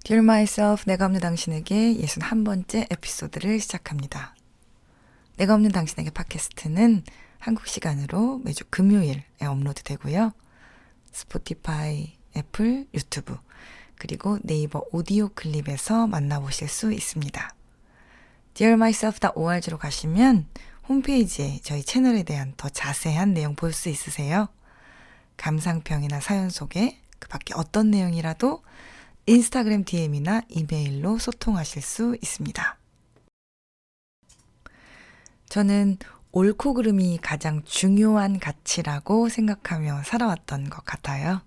Dear Myself, 내가 없는 당신에게 61번째 에피소드를 시작합니다. 내가 없는 당신에게 팟캐스트는 한국 시간으로 매주 금요일에 업로드 되고요. 스포티파이, 애플, 유튜브, 그리고 네이버 오디오 클립에서 만나보실 수 있습니다. dearmyself.org로 가시면 홈페이지에 저희 채널에 대한 더 자세한 내용 볼 수 있으세요. 감상평이나 사연 소개, 그 밖에 어떤 내용이라도 인스타그램 DM이나 이메일로 소통하실 수 있습니다. 저는 옳고 그름이 가장 중요한 가치라고 생각하며 살아왔던 것 같아요.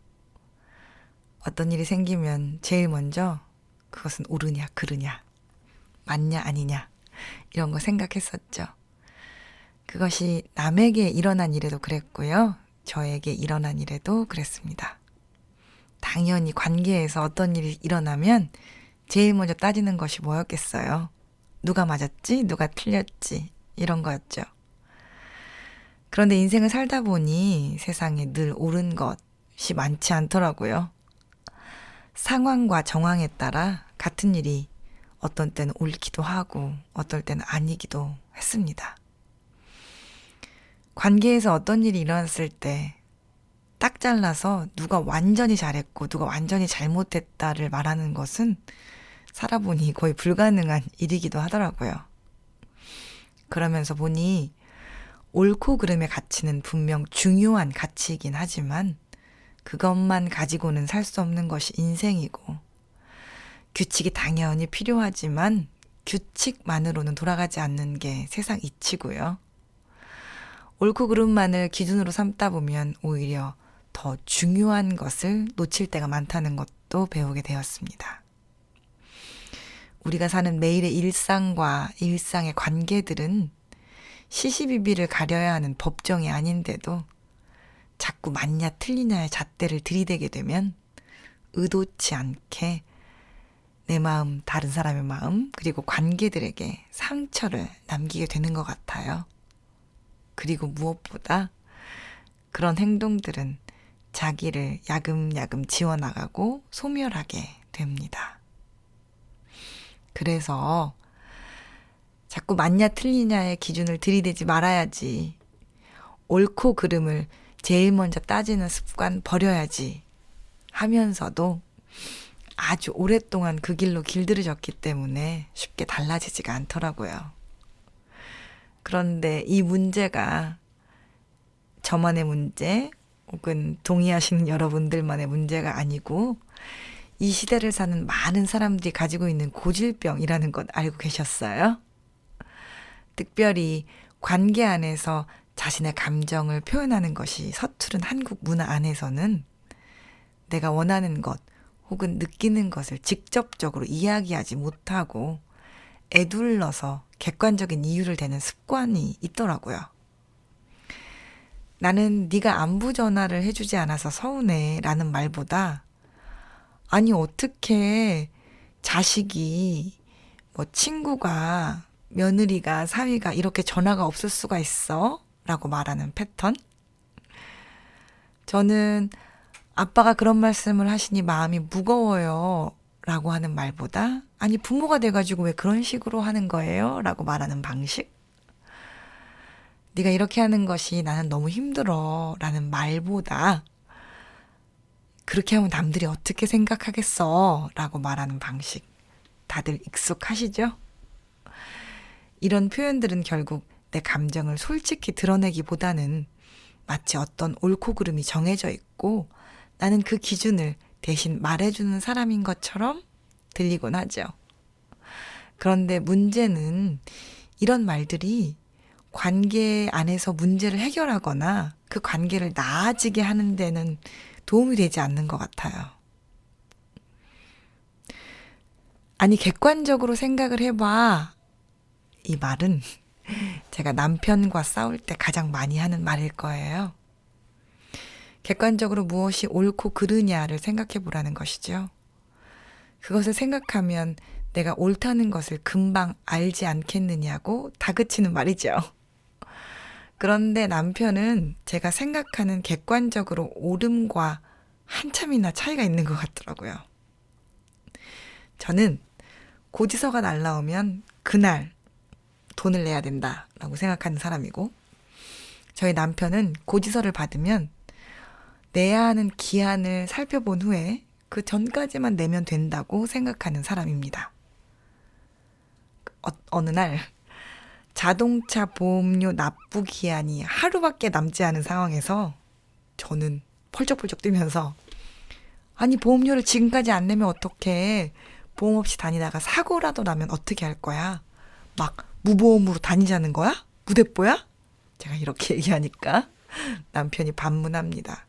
어떤 일이 생기면 제일 먼저 그것은 옳으냐 그르냐, 맞냐 아니냐 이런 거 생각했었죠. 그것이 남에게 일어난 일에도 그랬고요. 저에게 일어난 일에도 그랬습니다. 당연히 관계에서 어떤 일이 일어나면 제일 먼저 따지는 것이 뭐였겠어요. 누가 맞았지? 누가 틀렸지? 이런 거였죠. 그런데 인생을 살다 보니 세상에 늘 옳은 것이 많지 않더라고요. 상황과 정황에 따라 같은 일이 어떤 때는 옳기도 하고 어떨 때는 아니기도 했습니다. 관계에서 어떤 일이 일어났을 때 딱 잘라서 누가 완전히 잘했고 누가 완전히 잘못했다를 말하는 것은 살아보니 거의 불가능한 일이기도 하더라고요. 그러면서 보니 옳고 그름의 가치는 분명 중요한 가치이긴 하지만 그것만 가지고는 살 수 없는 것이 인생이고 규칙이 당연히 필요하지만 규칙만으로는 돌아가지 않는 게 세상 이치고요. 옳고 그름만을 기준으로 삼다 보면 오히려 더 중요한 것을 놓칠 때가 많다는 것도 배우게 되었습니다. 우리가 사는 매일의 일상과 일상의 관계들은 시시비비를 가려야 하는 법정이 아닌데도 자꾸 맞냐 틀리냐의 잣대를 들이대게 되면 의도치 않게 내 마음, 다른 사람의 마음, 그리고 관계들에게 상처를 남기게 되는 것 같아요. 그리고 무엇보다 그런 행동들은 자기를 야금야금 지워나가고 소멸하게 됩니다. 그래서 자꾸 맞냐 틀리냐의 기준을 들이대지 말아야지. 옳고 그름을 제일 먼저 따지는 습관 버려야지 하면서도 아주 오랫동안 그 길로 길들여졌기 때문에 쉽게 달라지지가 않더라고요. 그런데 이 문제가 저만의 문제 혹은 동의하시는 여러분들만의 문제가 아니고 이 시대를 사는 많은 사람들이 가지고 있는 고질병이라는 것 알고 계셨어요? 특별히 관계 안에서 자신의 감정을 표현하는 것이 서투른 한국 문화 안에서는 내가 원하는 것 혹은 느끼는 것을 직접적으로 이야기하지 못하고 애둘러서 객관적인 이유를 대는 습관이 있더라고요. 나는 네가 안부 전화를 해주지 않아서 서운해 라는 말보다 아니 어떻게 자식이 친구가 며느리가 사위가 이렇게 전화가 없을 수가 있어? 라고 말하는 패턴. 저는 아빠가 그런 말씀을 하시니 마음이 무거워요 라고 하는 말보다 아니 부모가 돼가지고 왜 그런 식으로 하는 거예요? 라고 말하는 방식. 네가 이렇게 하는 것이 나는 너무 힘들어 라는 말보다 그렇게 하면 남들이 어떻게 생각하겠어 라고 말하는 방식. 다들 익숙하시죠? 이런 표현들은 결국 내 감정을 솔직히 드러내기보다는 마치 어떤 옳고 그름이 정해져 있고 나는 그 기준을 대신 말해주는 사람인 것처럼 들리곤 하죠. 그런데 문제는 이런 말들이 관계 안에서 문제를 해결하거나 그 관계를 나아지게 하는 데는 도움이 되지 않는 것 같아요. 아니 객관적으로 생각을 해봐. 이 말은 제가 남편과 싸울 때 가장 많이 하는 말일 거예요. 객관적으로 무엇이 옳고 그르냐를 생각해 보라는 것이죠. 그것을 생각하면 내가 옳다는 것을 금방 알지 않겠느냐고 다그치는 말이죠. 그런데 남편은 제가 생각하는 객관적으로 옳음과 한참이나 차이가 있는 것 같더라고요. 저는 고지서가 날라오면 그날 돈을 내야 된다라고 생각하는 사람이고, 저희 남편은 고지서를 받으면 내야 하는 기한을 살펴본 후에 그 전까지만 내면 된다고 생각하는 사람입니다. 어느 날 자동차 보험료 납부 기한이 하루밖에 남지 않은 상황에서 저는 펄쩍펄쩍 뛰면서, 아니 보험료를 지금까지 안 내면 어떡해. 보험 없이 다니다가 사고라도 나면 어떻게 할 거야? 막 무보험으로 다니자는 거야? 무대뽀야? 제가 이렇게 얘기하니까 남편이 반문합니다.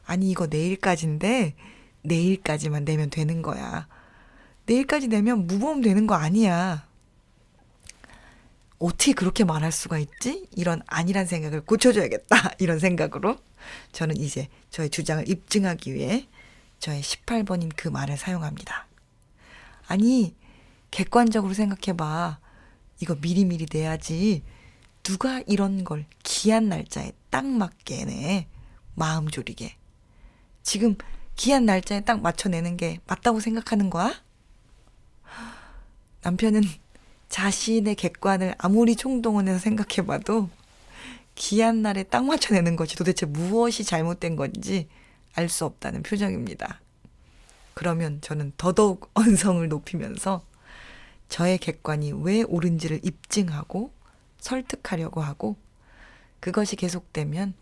아니 이거 내일까지인데 내일까지만 내면 되는 거야. 내일까지 내면 무보험 되는 거 아니야. 어떻게 그렇게 말할 수가 있지? 이런 아니란 생각을 고쳐줘야겠다. 이런 생각으로 저는 이제 저의 주장을 입증하기 위해 저의 18번인 그 말을 사용합니다. 아니 객관적으로 생각해봐. 이거 미리미리 내야지. 누가 이런 걸 기한 날짜에 딱 맞게 내. 마음 졸이게. 지금 기한 날짜에 딱 맞춰내는 게 맞다고 생각하는 거야? 남편은 자신의 객관을 아무리 총동원해서 생각해봐도 기한 날에 딱 맞춰내는 것이 도대체 무엇이 잘못된 건지 알 수 없다는 표정입니다. 그러면 저는 더더욱 언성을 높이면서 저의 객관이 왜 옳은지를 입증하고 설득하려고 하고, 그것이 계속되면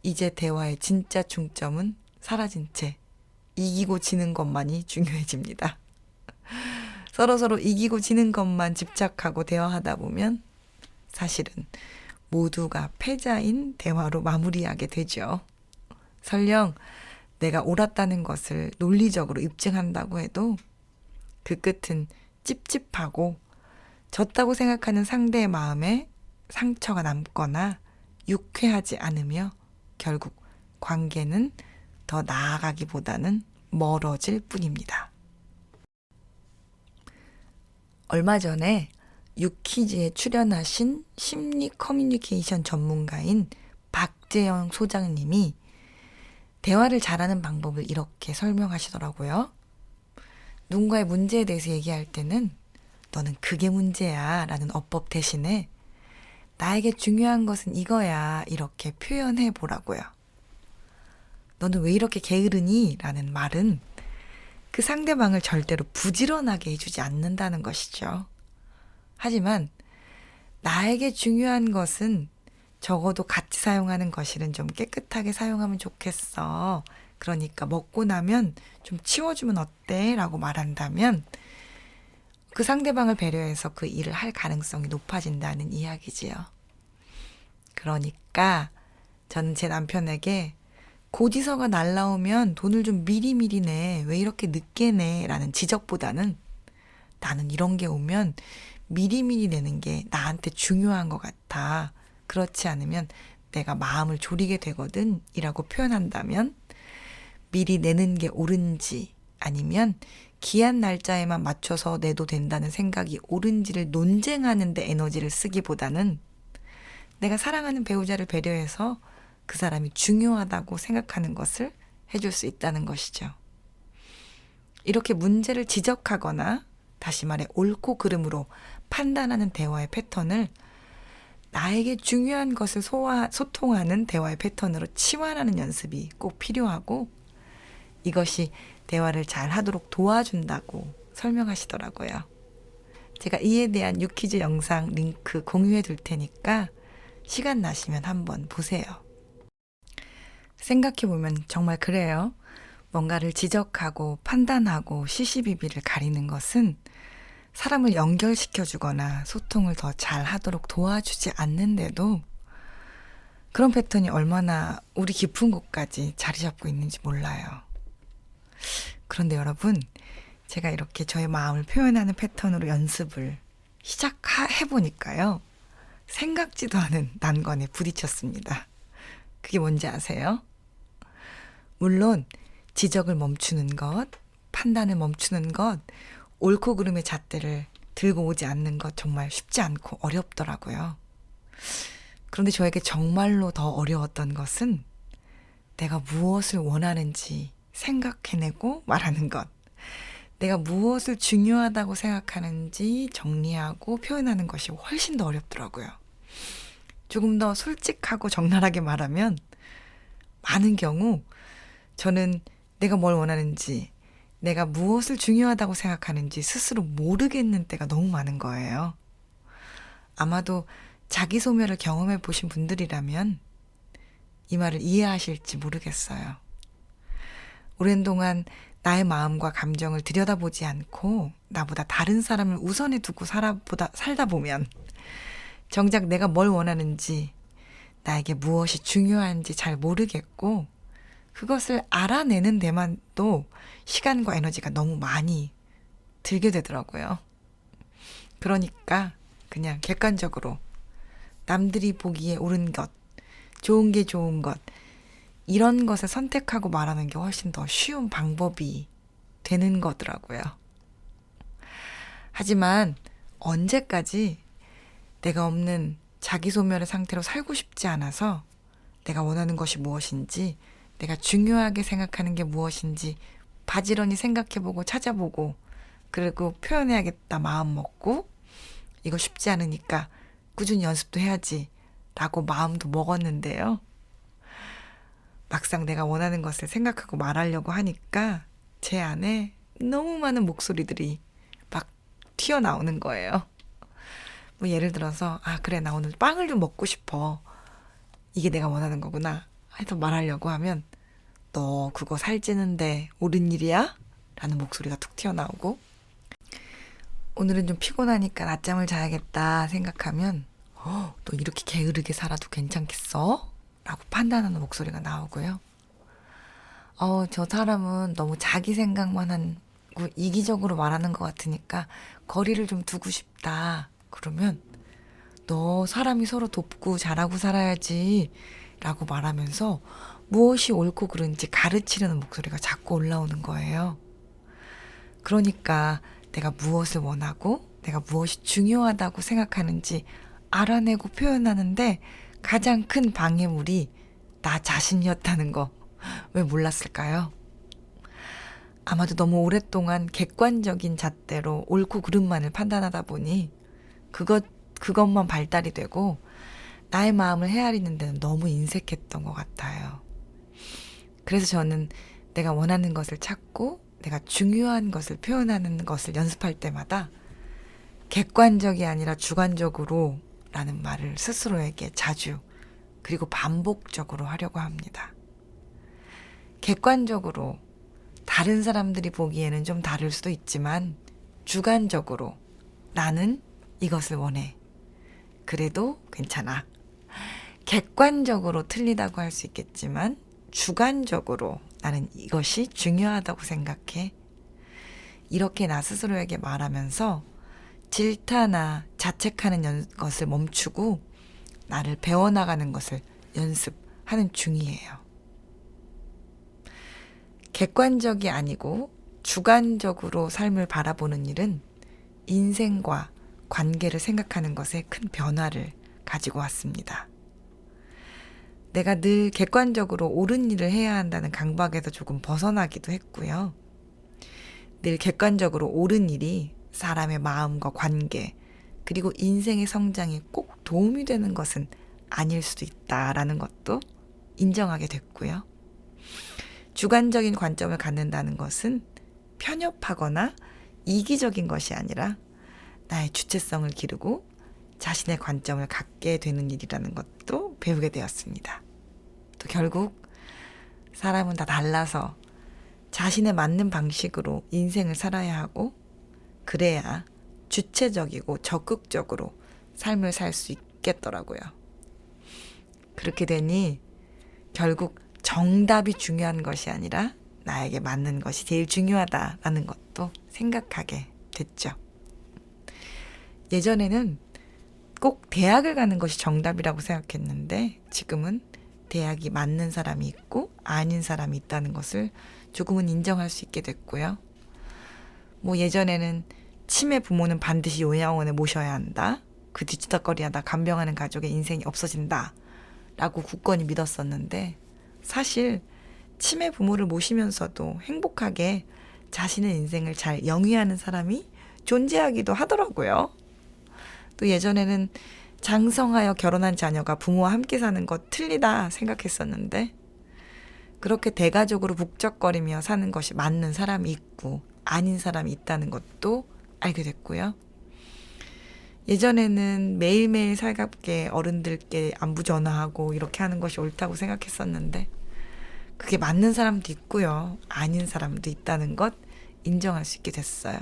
이제 대화의 진짜 중점은 사라진 채 이기고 지는 것만이 중요해집니다. 서로서로 이기고 지는 것만 집착하고 대화하다 보면 사실은 모두가 패자인 대화로 마무리하게 되죠. 설령 내가 옳았다는 것을 논리적으로 입증한다고 해도 그 끝은 찝찝하고 졌다고 생각하는 상대의 마음에 상처가 남거나 유쾌하지 않으며 결국 관계는 더 나아가기보다는 멀어질 뿐입니다. 얼마 전에 유퀴즈에 출연하신 심리 커뮤니케이션 전문가인 박재영 소장님이 대화를 잘하는 방법을 이렇게 설명하시더라고요. 누군가의 문제에 대해서 얘기할 때는 너는 그게 문제야 라는 어법 대신에 나에게 중요한 것은 이거야 이렇게 표현해 보라고요. 너는 왜 이렇게 게으르니? 라는 말은 그 상대방을 절대로 부지런하게 해주지 않는다는 것이죠. 하지만 나에게 중요한 것은 적어도 같이 사용하는 거실은 좀 깨끗하게 사용하면 좋겠어. 그러니까 먹고 나면 좀 치워주면 어때? 라고 말한다면 그 상대방을 배려해서 그 일을 할 가능성이 높아진다는 이야기지요. 그러니까 저는 제 남편에게 고지서가 날라오면 돈을 좀 미리미리 내. 왜 이렇게 늦게 내? 라는 지적보다는 나는 이런 게 오면 미리미리 내는 게 나한테 중요한 것 같아. 그렇지 않으면 내가 마음을 졸이게 되거든. 이라고 표현한다면 미리 내는 게 옳은지 아니면 기한 날짜에만 맞춰서 내도 된다는 생각이 옳은지를 논쟁하는 데 에너지를 쓰기보다는 내가 사랑하는 배우자를 배려해서 그 사람이 중요하다고 생각하는 것을 해줄 수 있다는 것이죠. 이렇게 문제를 지적하거나 다시 말해 옳고 그름으로 판단하는 대화의 패턴을 나에게 중요한 것을 소통하는 대화의 패턴으로 치환하는 연습이 꼭 필요하고, 이것이 대화를 잘 하도록 도와준다고 설명하시더라고요. 제가 이에 대한 유퀴즈 영상 링크 공유해 둘 테니까 시간 나시면 한번 보세요. 생각해보면 정말 그래요. 뭔가를 지적하고 판단하고 시시비비를 가리는 것은 사람을 연결시켜주거나 소통을 더 잘하도록 도와주지 않는데도 그런 패턴이 얼마나 우리 깊은 곳까지 자리 잡고 있는지 몰라요. 그런데 여러분, 제가 이렇게 저의 마음을 표현하는 패턴으로 연습을 시작해보니까요. 생각지도 않은 난관에 부딪혔습니다. 그게 뭔지 아세요? 물론 지적을 멈추는 것, 판단을 멈추는 것, 옳고 그름의 잣대를 들고 오지 않는 것 정말 쉽지 않고 어렵더라고요. 그런데 저에게 정말로 더 어려웠던 것은 내가 무엇을 원하는지 생각해내고 말하는 것. 내가 무엇을 중요하다고 생각하는지 정리하고 표현하는 것이 훨씬 더 어렵더라고요. 조금 더 솔직하고 적나라하게 말하면 많은 경우 저는 내가 뭘 원하는지, 내가 무엇을 중요하다고 생각하는지 스스로 모르겠는 때가 너무 많은 거예요. 아마도 자기 소멸을 경험해 보신 분들이라면 이 말을 이해하실지 모르겠어요. 오랜 동안 나의 마음과 감정을 들여다보지 않고 나보다 다른 사람을 우선에 두고 살다 보면 정작 내가 뭘 원하는지, 나에게 무엇이 중요한지 잘 모르겠고 그것을 알아내는 데만도 시간과 에너지가 너무 많이 들게 되더라고요. 그러니까 그냥 객관적으로 남들이 보기에 옳은 것, 좋은 게 좋은 것, 이런 것을 선택하고 말하는 게 훨씬 더 쉬운 방법이 되는 거더라고요. 하지만 언제까지 내가 없는 자기 소멸의 상태로 살고 싶지 않아서 내가 원하는 것이 무엇인지, 내가 중요하게 생각하는 게 무엇인지 바지런히 생각해보고 찾아보고 그리고 표현해야겠다 마음 먹고 이거 쉽지 않으니까 꾸준히 연습도 해야지 라고 마음도 먹었는데요. 막상 내가 원하는 것을 생각하고 말하려고 하니까 제 안에 너무 많은 목소리들이 막 튀어나오는 거예요. 뭐 예를 들어서 그래 나 오늘 빵을 좀 먹고 싶어. 이게 내가 원하는 거구나 해서 말하려고 하면 너 그거 살찌는데 옳은 일이야? 라는 목소리가 툭 튀어나오고 오늘은 좀 피곤하니까 낮잠을 자야겠다 생각하면 너 이렇게 게으르게 살아도 괜찮겠어? 라고 판단하는 목소리가 나오고요. 저 사람은 너무 자기 생각만 하고 이기적으로 말하는 것 같으니까 거리를 좀 두고 싶다. 그러면 너 사람이 서로 돕고 잘하고 살아야지 라고 말하면서 무엇이 옳고 그른지 가르치려는 목소리가 자꾸 올라오는 거예요. 그러니까 내가 무엇을 원하고 내가 무엇이 중요하다고 생각하는지 알아내고 표현하는데 가장 큰 방해물이 나 자신이었다는 거 왜 몰랐을까요? 아마도 너무 오랫동안 객관적인 잣대로 옳고 그름만을 판단하다 보니 그것만 발달이 되고 나의 마음을 헤아리는 데는 너무 인색했던 것 같아요. 그래서 저는 내가 원하는 것을 찾고 내가 중요한 것을 표현하는 것을 연습할 때마다 객관적이 아니라 주관적으로 라는 말을 스스로에게 자주 그리고 반복적으로 하려고 합니다. 객관적으로 다른 사람들이 보기에는 좀 다를 수도 있지만 주관적으로 나는 이것을 원해. 그래도 괜찮아. 객관적으로 틀리다고 할 수 있겠지만 주관적으로 나는 이것이 중요하다고 생각해. 이렇게 나 스스로에게 말하면서 질타나 자책하는 것을 멈추고 나를 배워나가는 것을 연습하는 중이에요. 객관적이 아니고 주관적으로 삶을 바라보는 일은 인생과 관계를 생각하는 것에 큰 변화를 가지고 왔습니다. 내가 늘 객관적으로 옳은 일을 해야 한다는 강박에서 조금 벗어나기도 했고요. 늘 객관적으로 옳은 일이 사람의 마음과 관계, 그리고 인생의 성장에 꼭 도움이 되는 것은 아닐 수도 있다라는 것도 인정하게 됐고요. 주관적인 관점을 갖는다는 것은 편협하거나 이기적인 것이 아니라 나의 주체성을 기르고 자신의 관점을 갖게 되는 일이라는 것도 배우게 되었습니다. 또 결국 사람은 다 달라서 자신에 맞는 방식으로 인생을 살아야 하고 그래야 주체적이고 적극적으로 삶을 살 수 있겠더라고요. 그렇게 되니 결국 정답이 중요한 것이 아니라 나에게 맞는 것이 제일 중요하다라는 것도 생각하게 됐죠. 예전에는 꼭 대학을 가는 것이 정답이라고 생각했는데 지금은 대학이 맞는 사람이 있고 아닌 사람이 있다는 것을 조금은 인정할 수 있게 됐고요. 뭐 예전에는 치매 부모는 반드시 요양원에 모셔야 한다. 그 뒤치다꺼리하다 간병하는 가족의 인생이 없어진다. 라고 굳건히 믿었었는데 사실 치매 부모를 모시면서도 행복하게 자신의 인생을 잘 영위하는 사람이 존재하기도 하더라고요. 또 예전에는 장성하여 결혼한 자녀가 부모와 함께 사는 것 틀리다 생각했었는데 그렇게 대가족으로 북적거리며 사는 것이 맞는 사람이 있고 아닌 사람이 있다는 것도 알게 됐고요. 예전에는 매일매일 살갑게 어른들께 안부 전화하고 이렇게 하는 것이 옳다고 생각했었는데 그게 맞는 사람도 있고요. 아닌 사람도 있다는 것 인정할 수 있게 됐어요.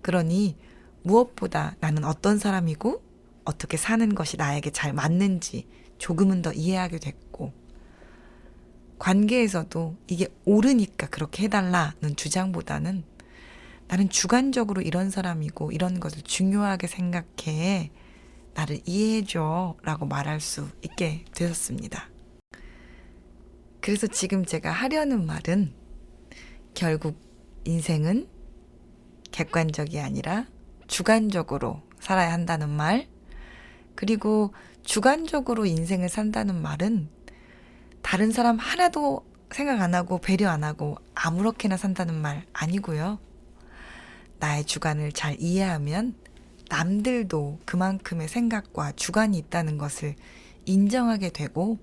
그러니 무엇보다 나는 어떤 사람이고 어떻게 사는 것이 나에게 잘 맞는지 조금은 더 이해하게 됐고 관계에서도 이게 옳으니까 그렇게 해달라는 주장보다는 나는 주관적으로 이런 사람이고 이런 것을 중요하게 생각해 나를 이해해줘 라고 말할 수 있게 되었습니다. 그래서 지금 제가 하려는 말은 결국 인생은 객관적이 아니라 주관적으로 살아야 한다는 말, 그리고 주관적으로 인생을 산다는 말은 다른 사람 하나도 생각 안 하고 배려 안 하고 아무렇게나 산다는 말 아니고요. 나의 주관을 잘 이해하면 남들도 그만큼의 생각과 주관이 있다는 것을 인정하게 되고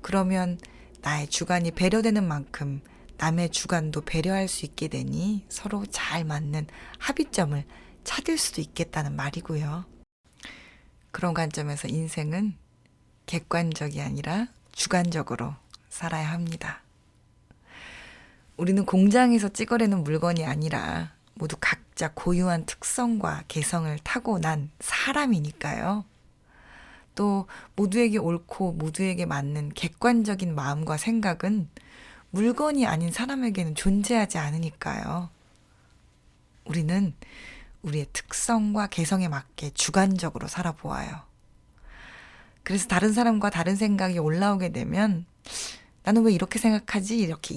그러면 나의 주관이 배려되는 만큼 남의 주관도 배려할 수 있게 되니 서로 잘 맞는 합의점을 찾을 수도 있겠다는 말이고요. 그런 관점에서 인생은 객관적이 아니라 주관적으로 살아야 합니다. 우리는 공장에서 찍어내는 물건이 아니라 모두 각자 고유한 특성과 개성을 타고난 사람이니까요. 또 모두에게 옳고 모두에게 맞는 객관적인 마음과 생각은 물건이 아닌 사람에게는 존재하지 않으니까요. 우리는 우리의 특성과 개성에 맞게 주관적으로 살아보아요. 그래서 다른 사람과 다른 생각이 올라오게 되면 나는 왜 이렇게 생각하지? 이렇게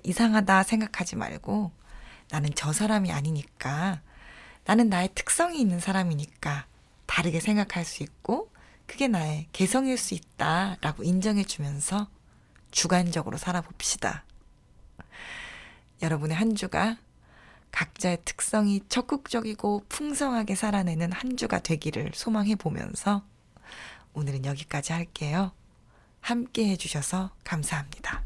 이상하다 생각하지 말고 나는 저 사람이 아니니까 나는 나의 특성이 있는 사람이니까 다르게 생각할 수 있고 그게 나의 개성일 수 있다라고 인정해 주면서 주관적으로 살아봅시다. 여러분의 한 주가 각자의 특성이 적극적이고 풍성하게 살아내는 한 주가 되기를 소망해 보면서 오늘은 여기까지 할게요. 함께 해주셔서 감사합니다.